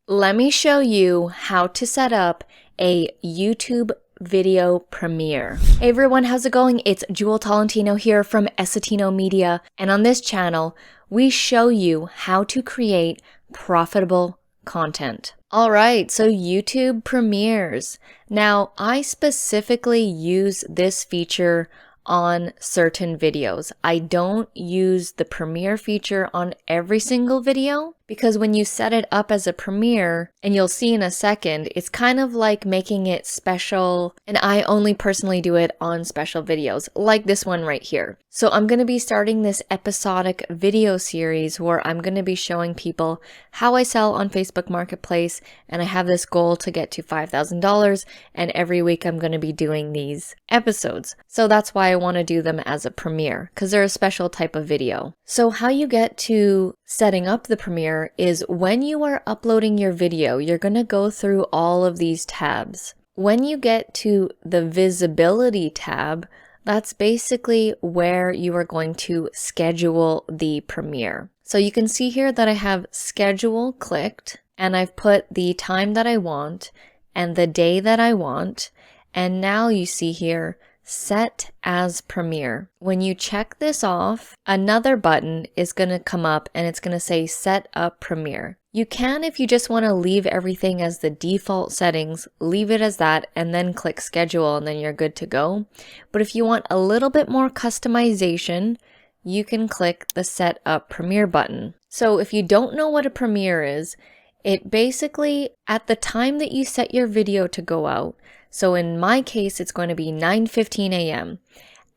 Let me show you how to set up a YouTube video premiere. Hey everyone, how's it going? It's Jewel Tolentino here from Essetinomedia, and on this channel, we show you how to create profitable content. All right, so YouTube premieres. Now, I specifically use this feature on certain videos. I don't use the premiere feature on every single video because when you set it up as a premiere, and you'll see in a second, it's kind of like making it special, and I only personally do it on special videos, like this one right here. So I'm going to be starting this episodic video series where I'm going to be showing people how I sell on Facebook Marketplace, and I have this goal to get to $5,000, and every week I'm going to be doing these episodes. So that's why I want to do them as a premiere, because they're a special type of video. So how you get to setting up the premiere is when you are uploading your video, you're going to go through all of these tabs. When you get to the visibility tab, that's basically where you are going to schedule the premiere. So you can see here that I have schedule clicked, and I've put the time that I want and the day that I want. And now you see here, set as premiere. When you check this off, another button is going to come up and it's going to say set up premiere. You can, if you just want to leave everything as the default settings, leave it as that and then click schedule and then you're good to go. But if you want a little bit more customization, you can click the set up premiere button. So if you don't know what a premiere is, it basically, at the time that you set your video to go out, so in my case, it's going to be 9:15 a.m.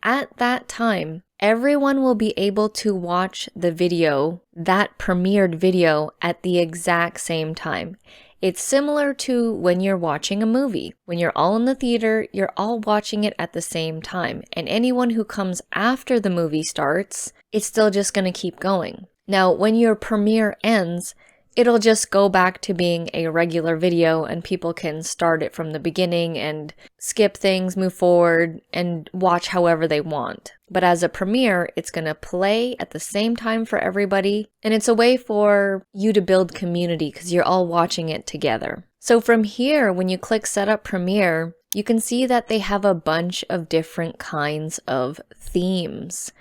At that time, everyone will be able to watch the video, that premiered video, at the exact same time. It's similar to when you're watching a movie. When you're all in the theater, you're all watching it at the same time. And anyone who comes after the movie starts, it's still just going to keep going. Now, when your premiere ends, it'll just go back to being a regular video and people can start it from the beginning and skip things, move forward, and watch however they want. But as a premiere, it's going to play at the same time for everybody, and it's a way for you to build community because you're all watching it together. So from here, when you click Setup Premiere, you can see that they have a bunch of different kinds of themes.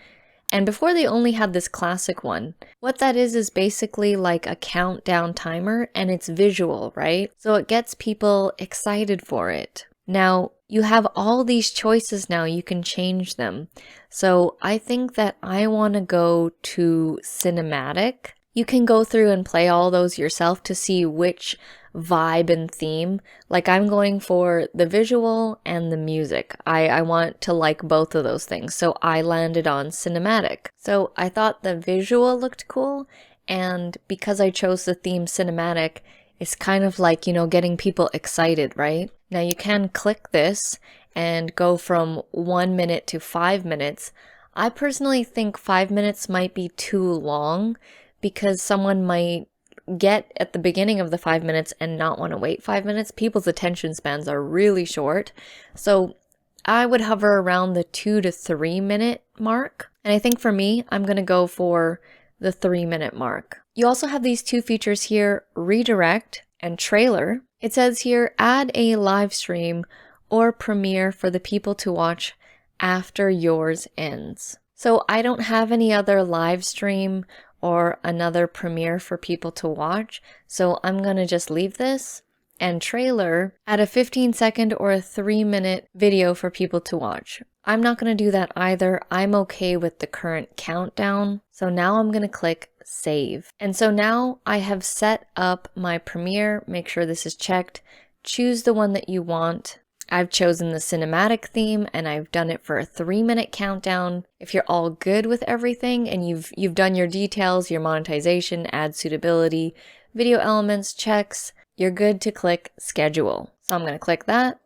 And before they only had this classic one. What that is basically like a countdown timer, and it's visual, right? So it gets people excited for it. Now, you have all these choices now, you can change them. So I think that I want to go to cinematic. You can go through and play all those yourself to see which vibe and theme. Like I'm going for the visual and the music. I want to like both of those things. So I landed on cinematic. So I thought the visual looked cool. And because I chose the theme cinematic, it's kind of like, you know, getting people excited, right? Now you can click this and go from 1 minute to 5 minutes. I personally think 5 minutes might be too long because someone might get at the beginning of the 5 minutes and not want to wait 5 minutes. People's attention spans are really short. So I would hover around the 2 to 3 minute mark. And I think for me, I'm going to go for the 3 minute mark. You also have these two features here, redirect and trailer. It says here, add a live stream or premiere for the people to watch after yours ends. So I don't have any other live stream or another premiere for people to watch. So I'm going to just leave this and trailer at a 15-second or a 3-minute video for people to watch. I'm not going to do that either. I'm okay with the current countdown. So now I'm going to click save. And so now I have set up my premiere. Make sure this is checked. Choose the one that you want. I've chosen the cinematic theme and I've done it for a 3-minute countdown. If you're all good with everything and you've done your details, your monetization, ad suitability, video elements, checks, you're good to click schedule. So I'm going to click that.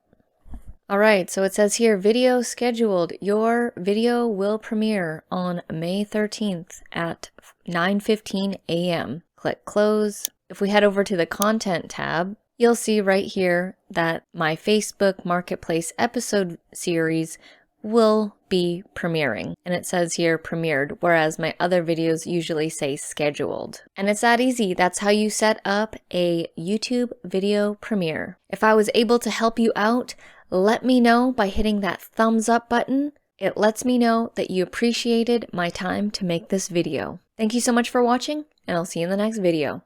All right, so it says here, video scheduled. Your video will premiere on May 13th at 9:15 a.m. Click close. If we head over to the content tab, you'll see right here that my Facebook Marketplace episode series will be premiering. And it says here premiered, whereas my other videos usually say scheduled. And it's that easy. That's how you set up a YouTube video premiere. If I was able to help you out, let me know by hitting that thumbs up button. It lets me know that you appreciated my time to make this video. Thank you so much for watching, and I'll see you in the next video.